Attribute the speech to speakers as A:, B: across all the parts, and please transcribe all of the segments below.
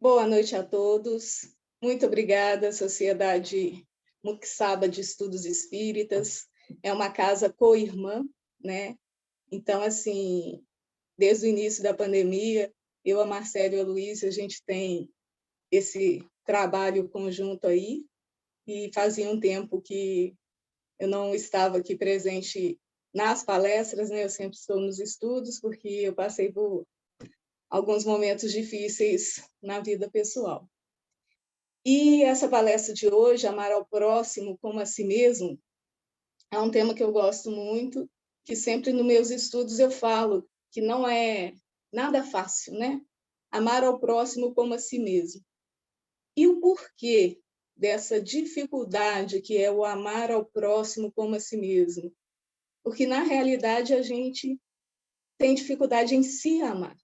A: Boa noite a todos. Muito obrigada, Sociedade Muxaba de Estudos Espíritas. É uma casa co-irmã, né? Então, assim, desde o início da pandemia, eu, a Marcela e a Luísa, a gente tem esse trabalho conjunto aí, e fazia um tempo que eu não estava aqui presente nas palestras, né? Eu sempre estou nos estudos, porque eu passei por alguns momentos difíceis na vida pessoal. E essa palestra de hoje, Amar ao Próximo como a Si Mesmo, é um tema que eu gosto muito, que sempre nos meus estudos eu falo que não é nada fácil, né? Amar ao próximo como a si mesmo. E o porquê dessa dificuldade que é o amar ao próximo como a si mesmo? Porque, na realidade, a gente tem dificuldade em se amar.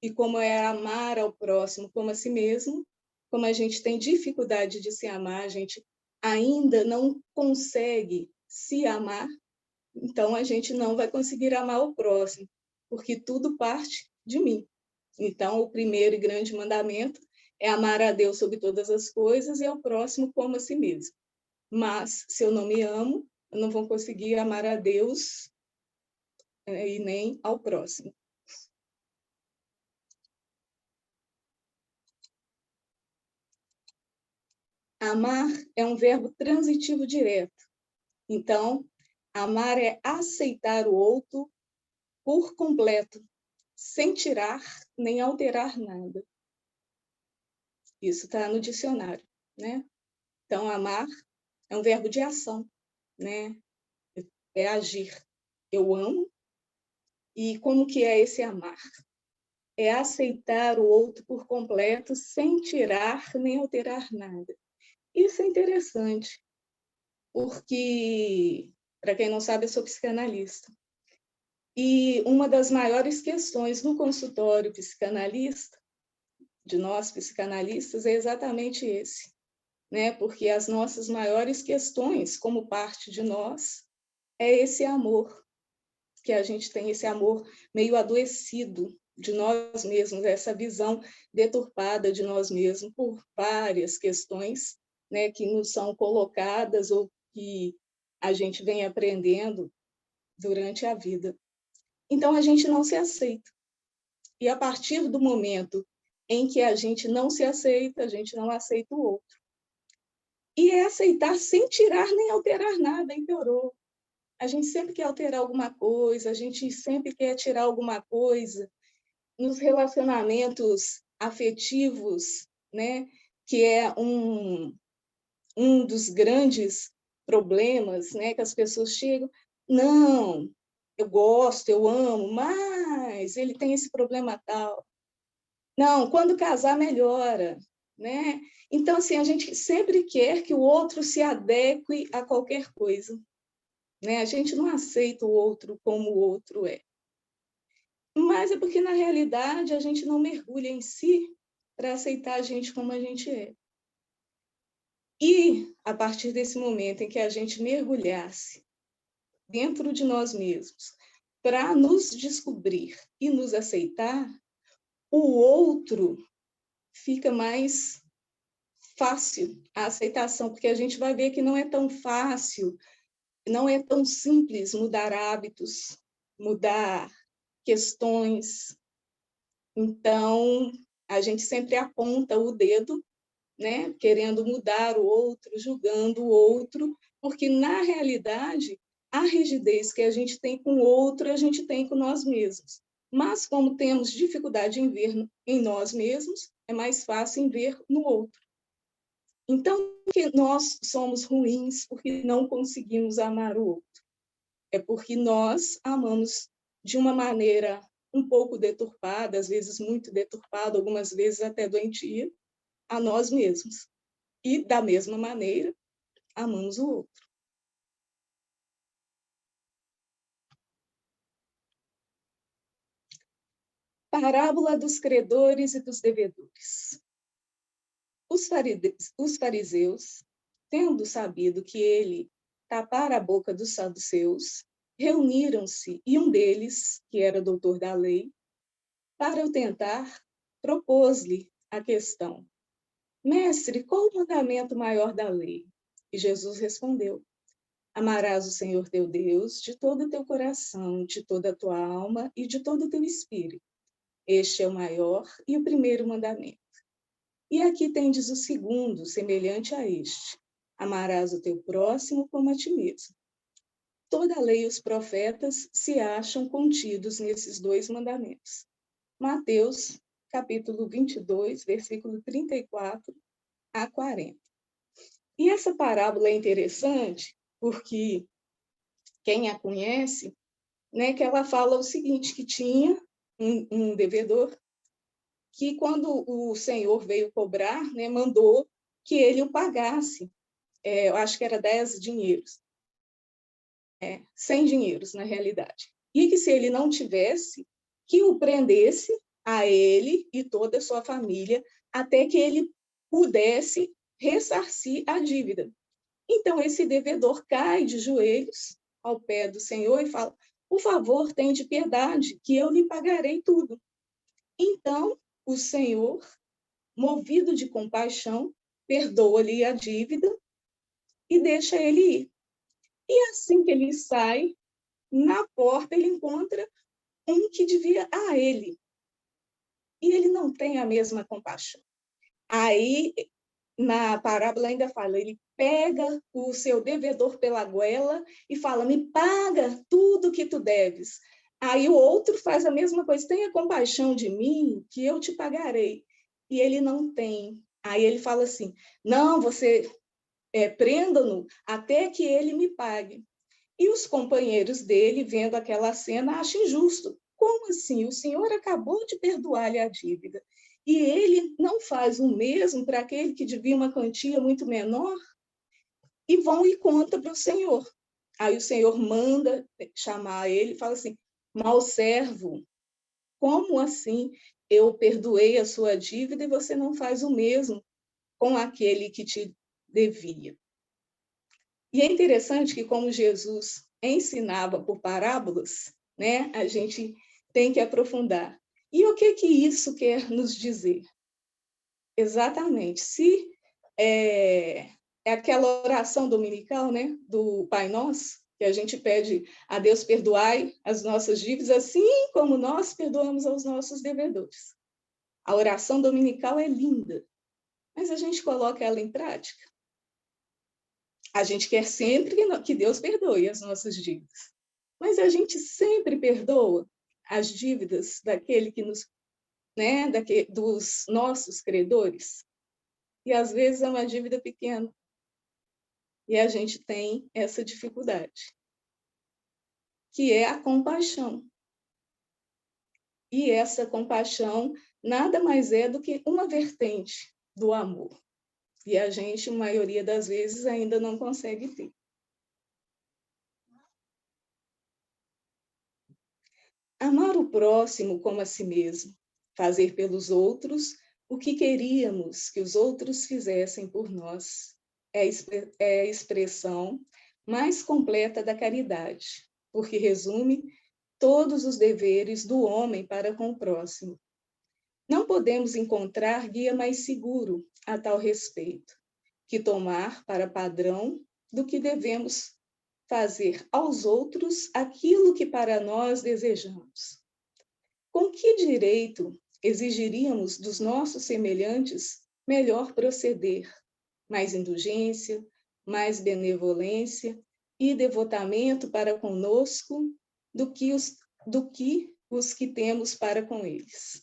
A: E como é amar ao próximo como a si mesmo, como a gente tem dificuldade de se amar, a gente ainda não consegue se amar, então a gente não vai conseguir amar o próximo, porque tudo parte de mim. Então, o primeiro e grande mandamento é amar a Deus sobre todas as coisas e ao próximo como a si mesmo. Mas, se eu não me amo, eu não vou conseguir amar a Deus e nem ao próximo. Amar é um verbo transitivo direto. Então, amar é aceitar o outro por completo, sem tirar nem alterar nada. Isso está no dicionário, né? Então, amar é um verbo de ação, né? É agir. Eu amo. E como que é esse amar? É aceitar o outro por completo, sem tirar nem alterar nada. Isso é interessante, porque, para quem não sabe, eu sou psicanalista. E uma das maiores questões no consultório psicanalista, de nós psicanalistas, é exatamente esse, né? Porque as nossas maiores questões, como parte de nós, é esse amor, que a gente tem esse amor meio adoecido de nós mesmos, essa visão deturpada de nós mesmos por várias questões, né, que nos são colocadas ou que a gente vem aprendendo durante a vida. Então, a gente não se aceita. E a partir do momento em que a gente não se aceita, a gente não aceita o outro. E é aceitar sem tirar nem alterar nada, empeorou. A gente sempre quer alterar alguma coisa, a gente sempre quer tirar alguma coisa. Nos relacionamentos afetivos, né, que é um dos grandes problemas, né, que as pessoas chegam, não, eu gosto, eu amo, mas ele tem esse problema tal. Não, quando casar, melhora, né? Então, assim, a gente sempre quer que o outro se adeque a qualquer coisa, né? A gente não aceita o outro como o outro é. Mas é porque, na realidade, a gente não mergulha em si para aceitar a gente como a gente é. E, a partir desse momento em que a gente mergulhasse dentro de nós mesmos para nos descobrir e nos aceitar, o outro fica mais fácil a aceitação, porque a gente vai ver que não é tão fácil, não é tão simples mudar hábitos, mudar questões. Então, a gente sempre aponta o dedo, né, querendo mudar o outro, julgando o outro, porque, na realidade, a rigidez que a gente tem com o outro, a gente tem com nós mesmos. Mas, como temos dificuldade em ver em nós mesmos, é mais fácil em ver no outro. Então, que nós somos ruins porque não conseguimos amar o outro. É porque nós amamos de uma maneira um pouco deturpada, às vezes muito deturpada, algumas vezes até doentia, a nós mesmos. E, da mesma maneira, amamos o outro. Parábola dos credores e dos devedores. Os fariseus, tendo sabido que ele tapara a boca dos saduceus, reuniram-se, e um deles, que era doutor da lei, para o tentar, propôs-lhe a questão: Mestre, qual o mandamento maior da lei? E Jesus respondeu: Amarás o Senhor teu Deus de todo o teu coração, de toda a tua alma e de todo o teu espírito. Este é o maior e o primeiro mandamento. E aqui tendes o segundo, semelhante a este: amarás o teu próximo como a ti mesmo. Toda a lei e os profetas se acham contidos nesses dois mandamentos. Mateus, capítulo 22, versículo 34 a 40. E essa parábola é interessante porque quem a conhece, né, que ela fala o seguinte, que tinha um devedor que quando o Senhor veio cobrar, né, mandou que ele o pagasse, eu acho que era 10 dinheiros, 100 dinheiros na realidade. E que se ele não tivesse, que o prendesse a ele e toda a sua família até que ele pudesse ressarcir a dívida. Então esse devedor cai de joelhos ao pé do Senhor e fala: por favor, tende piedade, que eu lhe pagarei tudo. Então o Senhor, movido de compaixão, perdoa-lhe a dívida e deixa ele ir. E assim que ele sai, na porta ele encontra um que devia a ele. E ele não tem a mesma compaixão. Aí, na parábola ainda fala, ele pega o seu devedor pela goela e fala: me paga tudo que tu deves. Aí o outro faz a mesma coisa: tenha compaixão de mim, que eu te pagarei. E ele não tem. Aí ele fala assim: não, você prenda-no até que ele me pague. E os companheiros dele, vendo aquela cena, acham injusto. Como assim? O senhor acabou de perdoar-lhe a dívida e ele não faz o mesmo para aquele que devia uma quantia muito menor? E vão e contam para o senhor. Aí o senhor manda chamar ele e fala assim: mau servo, como assim eu perdoei a sua dívida e você não faz o mesmo com aquele que te devia? E é interessante que, como Jesus ensinava por parábolas, né, a gente tem que aprofundar. E o que isso quer nos dizer? Exatamente. Se é aquela oração dominical, né, do Pai Nosso, que a gente pede a Deus perdoai as nossas dívidas, assim como nós perdoamos aos nossos devedores. A oração dominical é linda, mas a gente coloca ela em prática? A gente quer sempre que Deus perdoe as nossas dívidas, mas a gente sempre perdoa as dívidas daquele que nos, né, dos nossos credores. E às vezes é uma dívida pequena. E a gente tem essa dificuldade, que é a compaixão. E essa compaixão nada mais é do que uma vertente do amor. E a gente, a maioria das vezes, ainda não consegue ter. Amar o próximo como a si mesmo, fazer pelos outros o que queríamos que os outros fizessem por nós, é a expressão mais completa da caridade, porque resume todos os deveres do homem para com o próximo. Não podemos encontrar guia mais seguro a tal respeito que tomar para padrão do que devemos fazer aos outros aquilo que para nós desejamos. Com que direito exigiríamos dos nossos semelhantes melhor proceder, mais indulgência, mais benevolência e devotamento para conosco do que os que temos para com eles?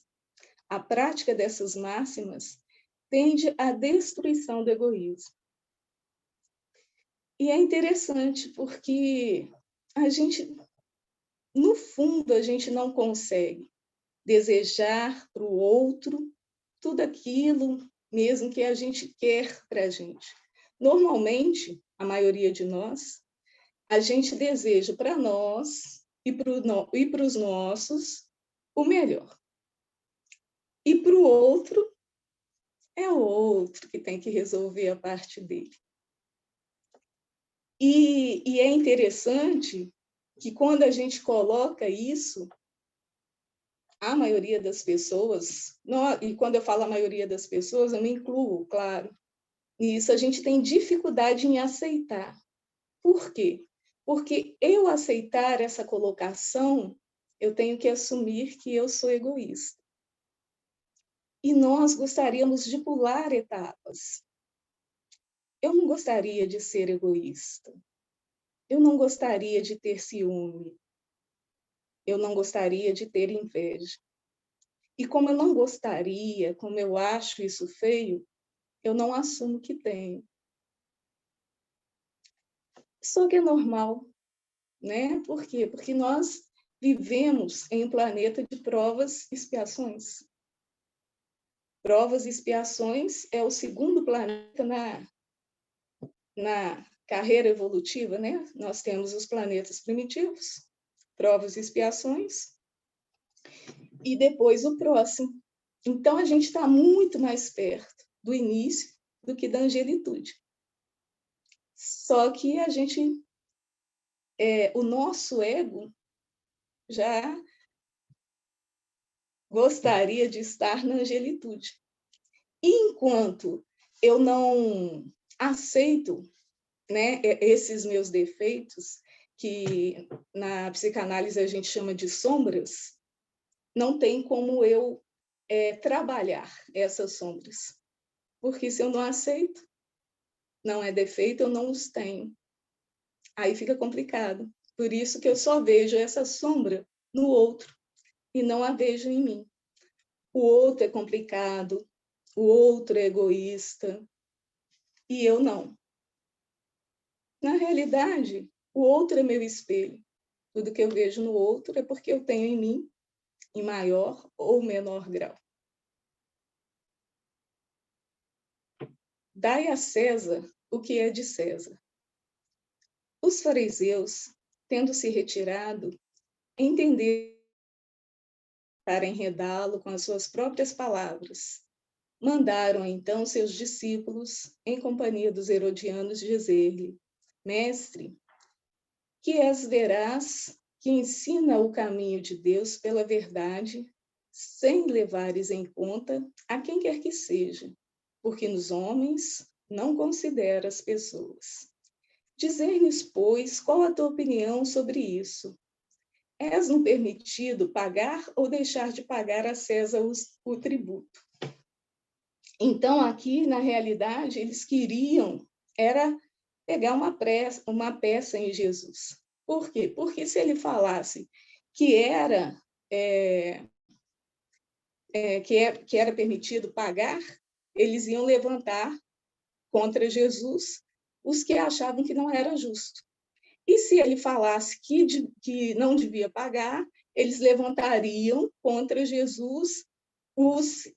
A: A prática dessas máximas tende à destruição do egoísmo. E é interessante porque a gente, no fundo, a gente não consegue desejar para o outro tudo aquilo mesmo que a gente quer para a gente. Normalmente, a maioria de nós, a gente deseja para nós e para os nossos o melhor. E para o outro, é o outro que tem que resolver a parte dele. E é interessante que quando a gente coloca isso a maioria das pessoas, e quando eu falo a maioria das pessoas, eu me incluo, claro, nisso a gente tem dificuldade em aceitar. Por quê? Porque eu aceitar essa colocação, eu tenho que assumir que eu sou egoísta. E nós gostaríamos de pular etapas. Eu não gostaria de ser egoísta. Eu não gostaria de ter ciúme. Eu não gostaria de ter inveja. E como eu não gostaria, como eu acho isso feio, eu não assumo que tenho. Só que é normal, né? Por quê? Porque nós vivemos em um planeta de provas e expiações. Provas e expiações é o segundo planeta na carreira evolutiva, né? Nós temos os planetas primitivos, provas e expiações, e depois o próximo. Então, a gente está muito mais perto do início do que da angelitude. Só que a gente, o nosso ego já gostaria de estar na angelitude. E enquanto eu não aceito, né, esses meus defeitos, que na psicanálise a gente chama de sombras, não tem como eu trabalhar essas sombras. Porque se eu não aceito, não é defeito, eu não os tenho. Aí fica complicado. Por isso que eu só vejo essa sombra no outro e não a vejo em mim. O outro é complicado, o outro é egoísta e eu não. Na realidade, o outro é meu espelho. Tudo que eu vejo no outro é porque eu tenho em mim, em maior ou menor grau. Dai a César o que é de César. Os fariseus, tendo se retirado, entenderam para enredá-lo com as suas próprias palavras. Mandaram então seus discípulos, em companhia dos herodianos, dizer-lhe: Mestre, que és veraz, que ensina o caminho de Deus pela verdade, sem levares em conta a quem quer que seja, porque nos homens não consideras pessoas. Dizer-nos, pois, qual a tua opinião sobre isso? És-no permitido pagar ou deixar de pagar a César o tributo? Então, aqui, na realidade, eles queriam era pegar uma peça em Jesus. Por quê? Porque se ele falasse que era, que era permitido pagar, eles iam levantar contra Jesus os que achavam que não era justo. E se ele falasse que não devia pagar, eles levantariam contra Jesus os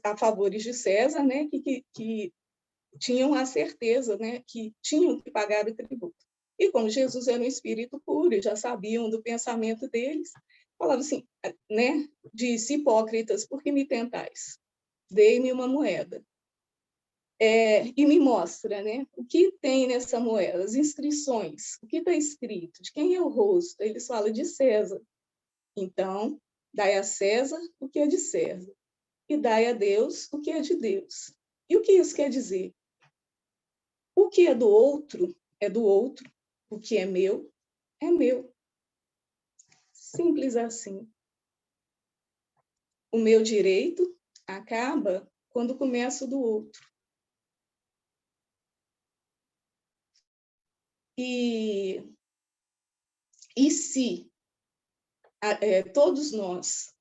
A: a favores de César, né, que tinham a certeza, né, que tinham que pagar o tributo. E como Jesus era um espírito puro, e já sabiam do pensamento deles, falavam assim, né, disse, hipócritas, por que me tentais? Dei-me uma moeda. E me mostra, né, o que tem nessa moeda, as inscrições, o que está escrito, de quem é o rosto. Eles falam de César. Então, dai a César o que é de César, e dai a Deus o que é de Deus. E o que isso quer dizer? O que é do outro, o que é meu, é meu. Simples assim. O meu direito acaba quando começa o do outro. E se todos nós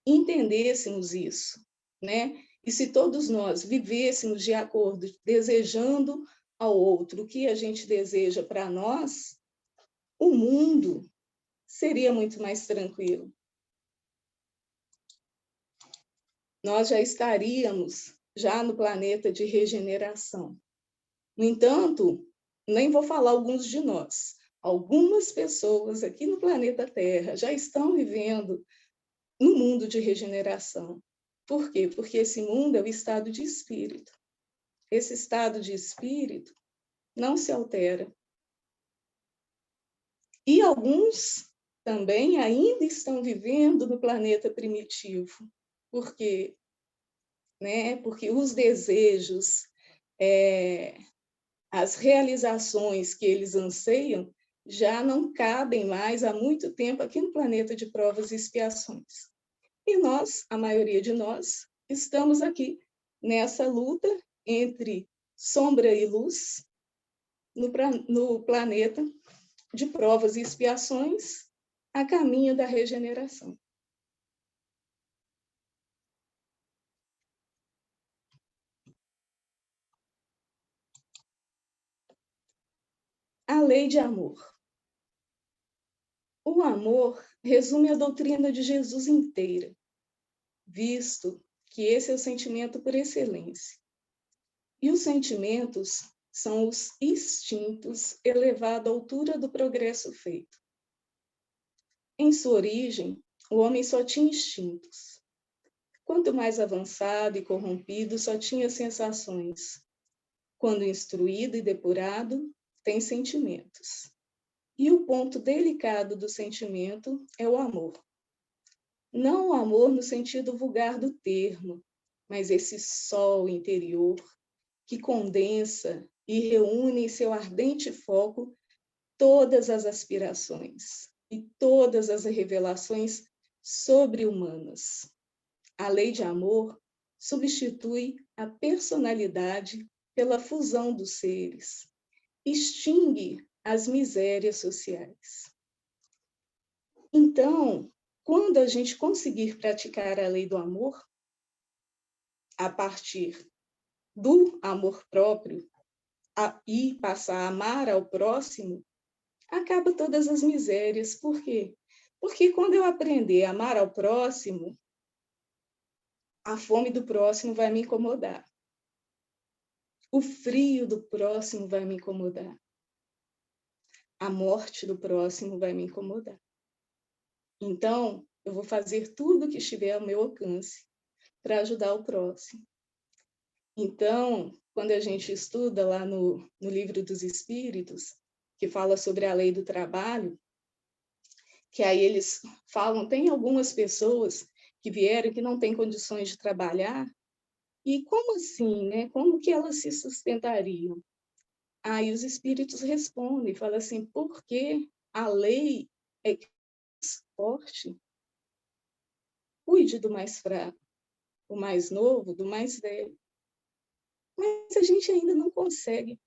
A: entendêssemos isso, né? E se todos nós vivêssemos de acordo, desejando ao outro o que a gente deseja para nós, o mundo seria muito mais tranquilo. Nós já estaríamos já no planeta de regeneração. No entanto, nem vou falar alguns de nós. Algumas pessoas aqui no planeta Terra já estão vivendo no mundo de regeneração. Por quê? Porque esse mundo é o estado de espírito. Esse estado de espírito não se altera. E alguns também ainda estão vivendo no planeta primitivo. Por quê? Né? Porque os desejos, as realizações que eles anseiam já não cabem mais há muito tempo aqui no planeta de provas e expiações. E nós, a maioria de nós, estamos aqui nessa luta entre sombra e luz no planeta de provas e expiações a caminho da regeneração. A lei de amor. O amor resume a doutrina de Jesus inteira, visto que esse é o sentimento por excelência. E os sentimentos são os instintos elevados à altura do progresso feito. Em sua origem, o homem só tinha instintos. Quanto mais avançado e corrompido, só tinha sensações. Quando instruído e depurado, tem sentimentos. E o ponto delicado do sentimento é o amor. Não o amor no sentido vulgar do termo, mas esse sol interior que condensa e reúne em seu ardente foco todas as aspirações e todas as revelações sobre-humanas. A lei de amor substitui a personalidade pela fusão dos seres, extingue as misérias sociais. Então, quando a gente conseguir praticar a lei do amor, a partir do amor próprio, e passar a amar ao próximo, acaba todas as misérias. Por quê? Porque quando eu aprender a amar ao próximo, a fome do próximo vai me incomodar. O frio do próximo vai me incomodar. A morte do próximo vai me incomodar. Então, eu vou fazer tudo o que estiver ao meu alcance para ajudar o próximo. Então, quando a gente estuda lá no Livro dos Espíritos, que fala sobre a lei do trabalho, que aí eles falam, tem algumas pessoas que vieram que não têm condições de trabalhar, e como assim, né? Como que elas se sustentariam? Aí os espíritos respondem, falam assim, porque a lei é que o forte cuide do mais fraco, o mais novo do mais velho. Mas a gente ainda não consegue,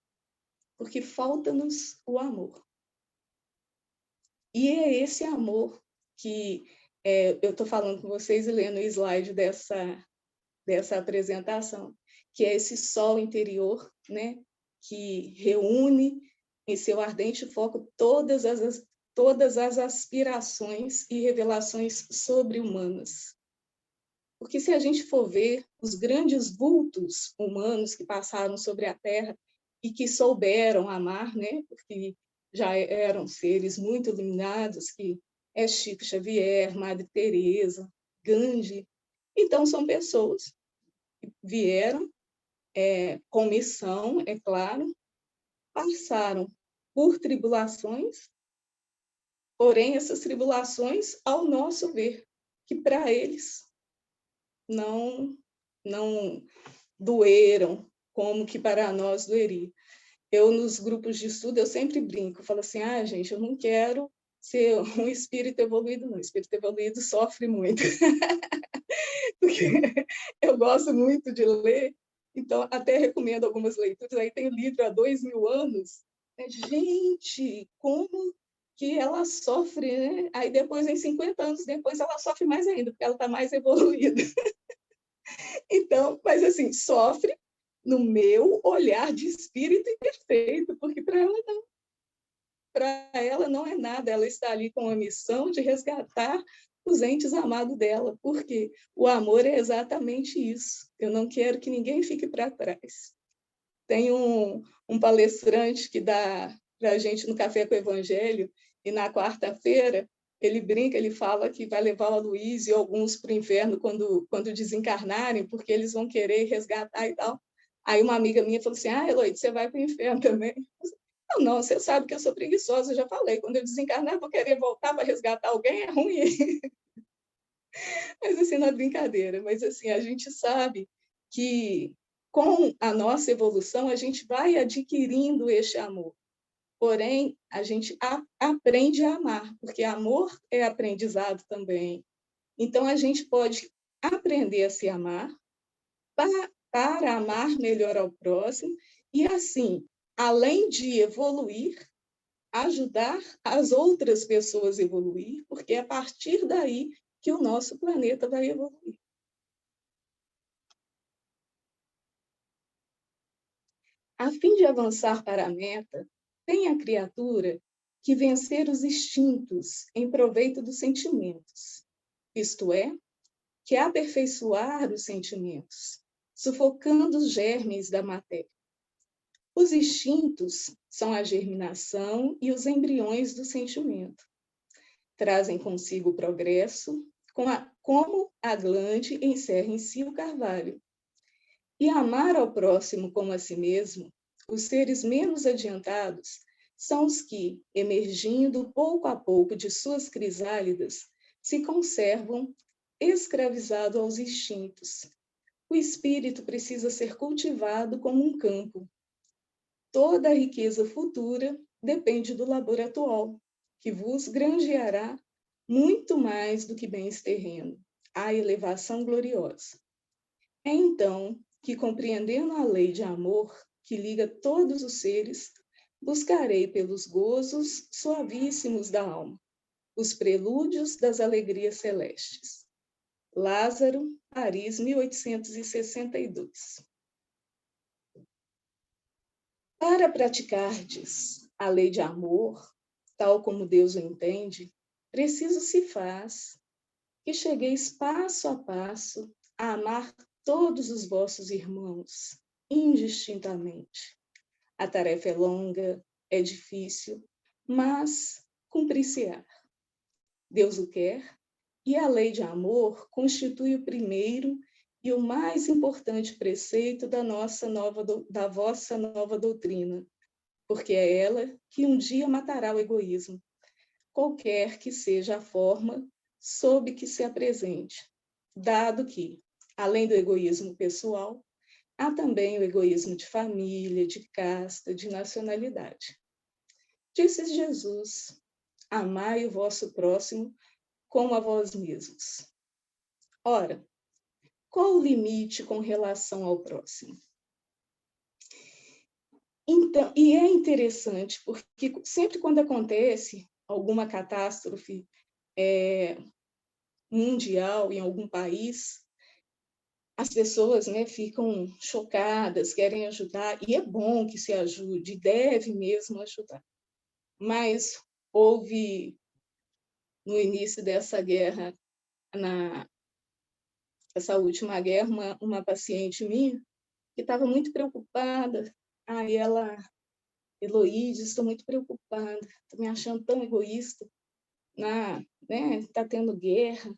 A: porque falta-nos o amor. E é esse amor que eu estou falando com vocês e lendo o slide dessa apresentação, que é esse sol interior, né, que reúne em seu ardente foco todas as aspirações e revelações sobre-humanas. Porque se a gente for ver os grandes vultos humanos que passaram sobre a Terra e que souberam amar, né, porque já eram seres muito iluminados, que é Chico Xavier, Madre Teresa, Gandhi. Então, são pessoas que vieram com missão, é claro, passaram por tribulações, porém, essas tribulações, ao nosso ver, que para eles não doeram como que para nós doeria. Eu, nos grupos de estudo, eu sempre brinco, falo assim, gente, eu não quero ser um espírito evoluído, não. O espírito evoluído sofre muito. Porque eu gosto muito de ler, então até recomendo algumas leituras. Aí tem o livro há 2000 anos. Gente, como que ela sofre, né? Aí depois, em 50 anos depois, ela sofre mais ainda, porque ela está mais evoluída. Então, mas assim, sofre no meu olhar de espírito imperfeito, porque para ela não é nada, ela está ali com a missão de resgatar os entes amados dela, porque o amor é exatamente isso. Eu não quero que ninguém fique para trás. Tem um palestrante que dá para a gente no Café com o Evangelho, e na quarta-feira ele brinca, ele fala que vai levar o Luiz e alguns para o inferno quando desencarnarem, porque eles vão querer resgatar e tal. Aí uma amiga minha falou assim, Eloy, você vai para o inferno também? Não, você sabe que eu sou preguiçosa, eu já falei, quando eu desencarnar, vou querer voltar para resgatar alguém, é ruim. Mas assim, não é brincadeira, mas assim, a gente sabe que com a nossa evolução, a gente vai adquirindo este amor. Porém, a gente aprende a amar, porque amor é aprendizado também. Então, a gente pode aprender a se amar para amar melhor ao próximo e, assim, além de evoluir, ajudar as outras pessoas a evoluir, porque é a partir daí que o nosso planeta vai evoluir. A fim de avançar para a meta, tem a criatura que vencer os instintos em proveito dos sentimentos, isto é, que aperfeiçoar os sentimentos, sufocando os germes da matéria. Os instintos são a germinação e os embriões do sentimento. Trazem consigo o progresso, como a glande encerra em si o carvalho. E amar ao próximo como a si mesmo, os seres menos adiantados são os que, emergindo pouco a pouco de suas crisálidas, se conservam escravizados aos instintos. O espírito precisa ser cultivado como um campo. Toda a riqueza futura depende do labor atual, que vos granjeará muito mais do que bens terrenos, a elevação gloriosa. É então que, compreendendo a lei de amor que liga todos os seres, buscarei pelos gozos suavíssimos da alma, os prelúdios das alegrias celestes. Lázaro, Paris, 1862. Para praticardes a lei de amor, tal como Deus o entende, preciso se faz que chegueis passo a passo a amar todos os vossos irmãos, indistintamente. A tarefa é longa, é difícil, mas cumprir-se-á. Deus o quer, e a lei de amor constitui o primeiro e o mais importante preceito da vossa nova doutrina, porque é ela que um dia matará o egoísmo, qualquer que seja a forma sob que se apresente, dado que, além do egoísmo pessoal, há também o egoísmo de família, de casta, de nacionalidade. Disse Jesus: amai o vosso próximo como a vós mesmos. Ora, qual o limite com relação ao próximo? Então, e é interessante, porque sempre quando acontece alguma catástrofe mundial em algum país, as pessoas, né, ficam chocadas, querem ajudar, e é bom que se ajude, deve mesmo ajudar. Mas houve, no início dessa guerra, essa última guerra, uma paciente minha que estava muito preocupada. Aí ela, Heloísa, estou muito preocupada, estou me achando tão egoísta, né? Está tendo guerra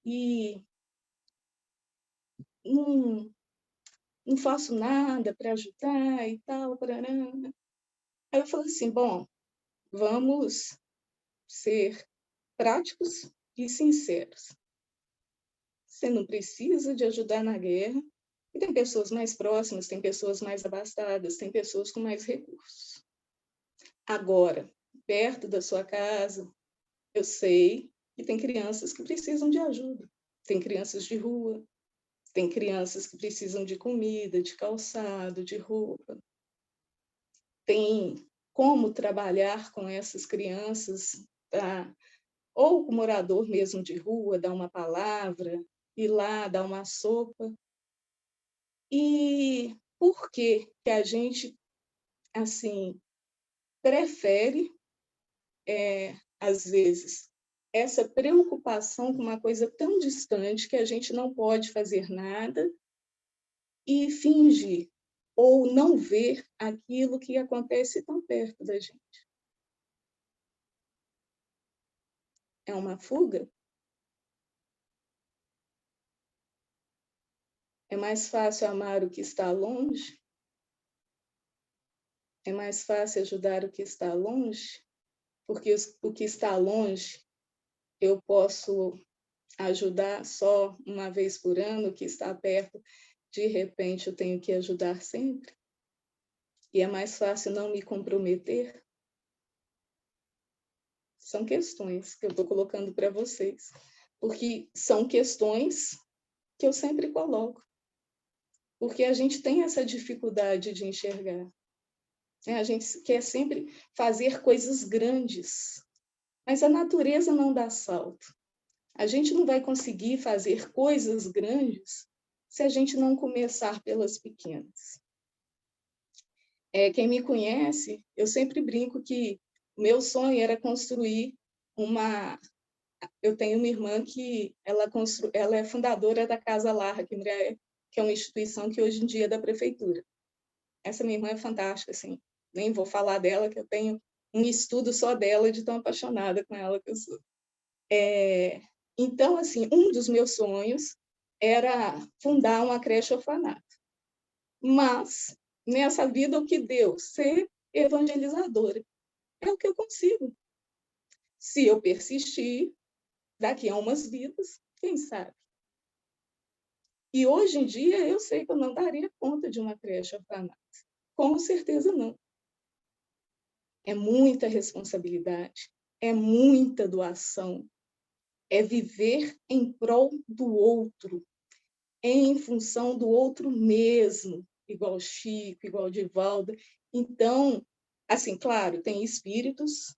A: e não, não faço nada para ajudar e tal. Parará. Aí eu falei assim, bom, vamos ser práticos e sinceros. Você não precisa de ajudar na guerra, e tem pessoas mais próximas, tem pessoas mais abastadas, tem pessoas com mais recursos. Agora, perto da sua casa, eu sei que tem crianças que precisam de ajuda. Tem crianças de rua, tem crianças que precisam de comida, de calçado, de roupa. Tem como trabalhar com essas crianças, tá? Ou o morador mesmo de rua, dar uma palavra, ir lá, dar uma sopa. E por que que a gente, assim, prefere, às vezes, essa preocupação com uma coisa tão distante que a gente não pode fazer nada e fingir ou não ver aquilo que acontece tão perto da gente? É uma fuga? É mais fácil amar o que está longe? É mais fácil ajudar o que está longe, porque o que está longe eu posso ajudar só uma vez por ano, o que está perto, de repente eu tenho que ajudar sempre. E é mais fácil não me comprometer. São questões que eu estou colocando para vocês, porque são questões que eu sempre coloco, porque a gente tem essa dificuldade de enxergar. A gente quer sempre fazer coisas grandes, mas a natureza não dá salto. A gente não vai conseguir fazer coisas grandes se a gente não começar pelas pequenas. Quem me conhece, eu sempre brinco que o meu sonho era construir uma... Eu tenho uma irmã que ela é fundadora da Casa Lar, que é uma instituição que hoje em dia é da prefeitura. Essa minha irmã é fantástica, assim. Nem vou falar dela, que eu tenho um estudo só dela, de tão apaixonada com ela que eu sou. Então, assim, um dos meus sonhos era fundar uma creche-orfanato. Mas, nessa vida, o que deu? Ser evangelizadora. É o que eu consigo. Se eu persistir, daqui a umas vidas, quem sabe? E hoje em dia, eu sei que eu não daria conta de uma creche-orfanato. Com certeza não. É muita responsabilidade, é muita doação, é viver em prol do outro, em função do outro mesmo, igual Chico, igual Divaldo. Então, assim, claro, tem espíritos,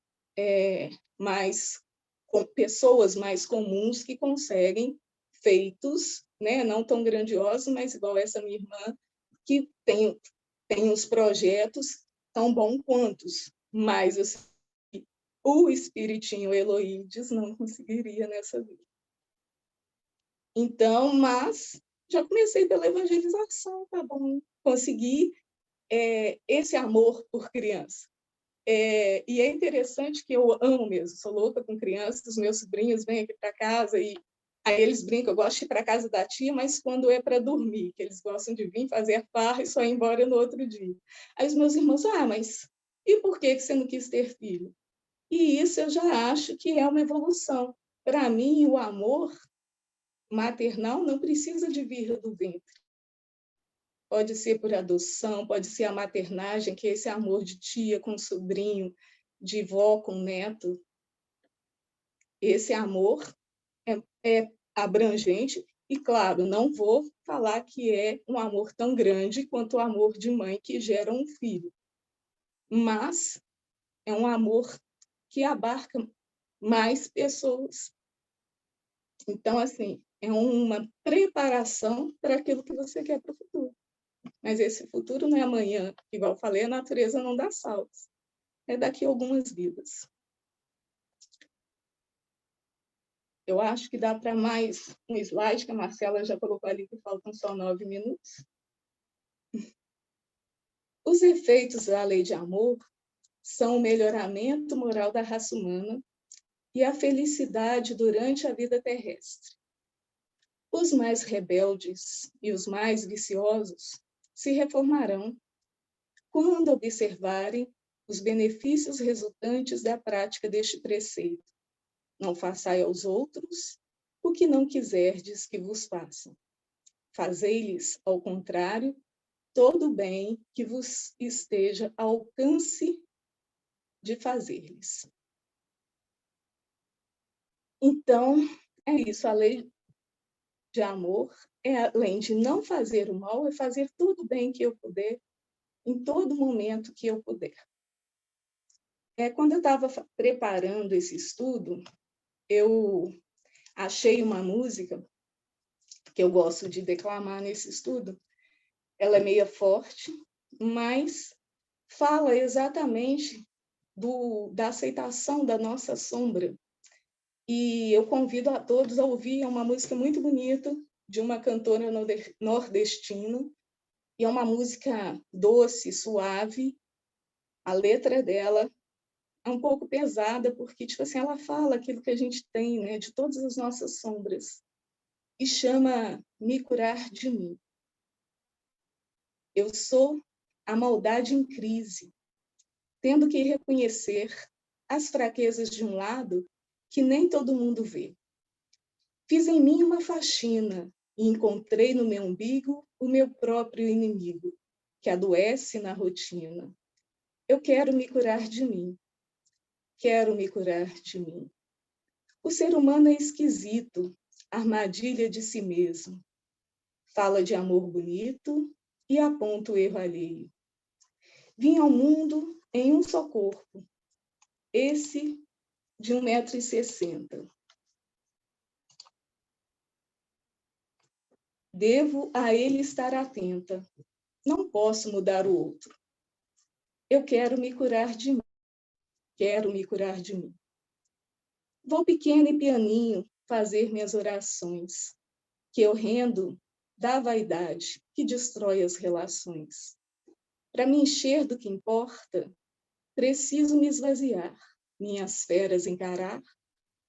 A: com pessoas mais comuns que conseguem feitos, né, não tão grandiosos, mas igual essa minha irmã, que tem uns projetos tão bons quantos, mas assim, o espiritinho Heloídes não conseguiria nessa vida. Então, mas já comecei pela evangelização, tá bom? Consegui esse amor por criança. E é interessante que eu amo mesmo, sou louca com crianças, os meus sobrinhos vêm aqui para casa e aí eles brincam, eu gosto de ir para casa da tia, mas quando é para dormir, que eles gostam de vir fazer farra e só ir embora no outro dia. Aí os meus irmãos, mas e por que você não quis ter filho? E isso eu já acho que é uma evolução. Para mim, o amor maternal não precisa de vir do ventre. Pode ser por adoção, pode ser a maternagem, que é esse amor de tia com sobrinho, de vó com neto. Esse amor é abrangente e, claro, não vou falar que é um amor tão grande quanto o amor de mãe que gera um filho, mas é um amor que abarca mais pessoas. Então, assim, é uma preparação para aquilo que você quer para o futuro. Mas esse futuro não é amanhã. Igual eu falei, a natureza não dá saltos. É daqui a algumas vidas. Eu acho que dá para mais um slide, que a Marcela já colocou ali, que faltam só 9 minutos. Os efeitos da lei de amor são o melhoramento moral da raça humana e a felicidade durante a vida terrestre. Os mais rebeldes e os mais viciosos se reformarão quando observarem os benefícios resultantes da prática deste preceito. Não façai aos outros o que não quiserdes que vos façam. Fazei-lhes, ao contrário, todo o bem que vos esteja ao alcance de fazer-lhes. Então, é isso. A lei de amor é, além de não fazer o mal, é fazer todo o bem que eu puder, em todo momento que eu puder. Quando eu estava preparando esse estudo, eu achei uma música que eu gosto de declamar nesse estudo. Ela é meio forte, mas fala exatamente da aceitação da nossa sombra. E eu convido a todos a ouvir, é uma música muito bonita, de uma cantora nordestina, e é uma música doce, suave. A letra dela é um pouco pesada, porque tipo assim, ela fala aquilo que a gente tem, né, de todas as nossas sombras, e chama Me Curar de Mim. Eu sou a maldade em crise, tendo que reconhecer as fraquezas de um lado que nem todo mundo vê. Fiz em mim uma faxina e encontrei no meu umbigo o meu próprio inimigo, que adoece na rotina. Eu quero me curar de mim. Quero me curar de mim. O ser humano é esquisito, armadilha de si mesmo. Fala de amor bonito e aponta o erro alheio. Vim ao mundo em um só corpo, esse de 1,60 m. Devo a ele estar atenta. Não posso mudar o outro. Eu quero me curar de mim. Quero me curar de mim. Vou pequeno e pianinho fazer minhas orações, que eu rendo da vaidade que destrói as relações. Para me encher do que importa, preciso me esvaziar, minhas feras encarar,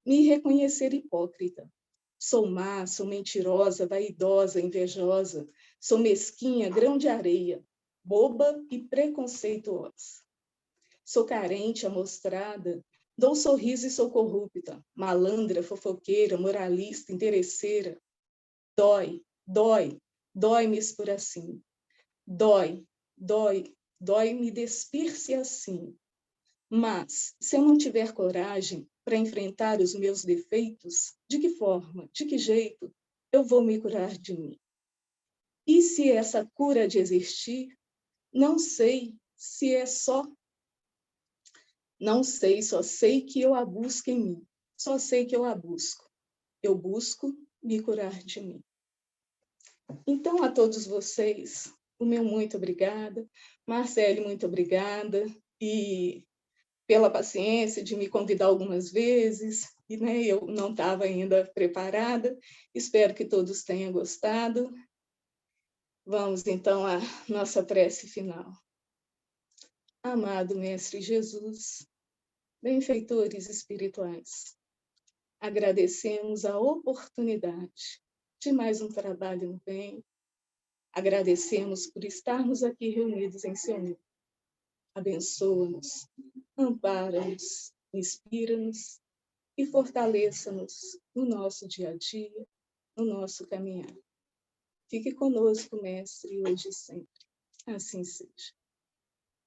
A: me reconhecer hipócrita. Sou má, sou mentirosa, vaidosa, invejosa, sou mesquinha, grão de areia, boba e preconceituosa. Sou carente, amostrada, dou sorriso e sou corrupta, malandra, fofoqueira, moralista, interesseira. Dói, dói, dói-me expor assim. Dói, dói, dói me despir-se assim. Mas, se eu não tiver coragem para enfrentar os meus defeitos, de que forma, de que jeito eu vou me curar de mim? E se essa cura de existir, não sei se é só. Não sei, só sei que eu a busco em mim. Só sei que eu a busco. Eu busco me curar de mim. Então, a todos vocês, o meu muito obrigada. Marcele, muito obrigada. E pela paciência de me convidar algumas vezes, e eu não estava ainda preparada. Espero que todos tenham gostado. Vamos, então, à nossa prece final. Amado Mestre Jesus, benfeitores espirituais, agradecemos a oportunidade de mais um trabalho no bem. Agradecemos por estarmos aqui reunidos em seu nome. Abençoa-nos, ampara-nos, inspira-nos e fortaleça-nos no nosso dia a dia, no nosso caminhar. Fique conosco, Mestre, hoje e sempre. Assim seja.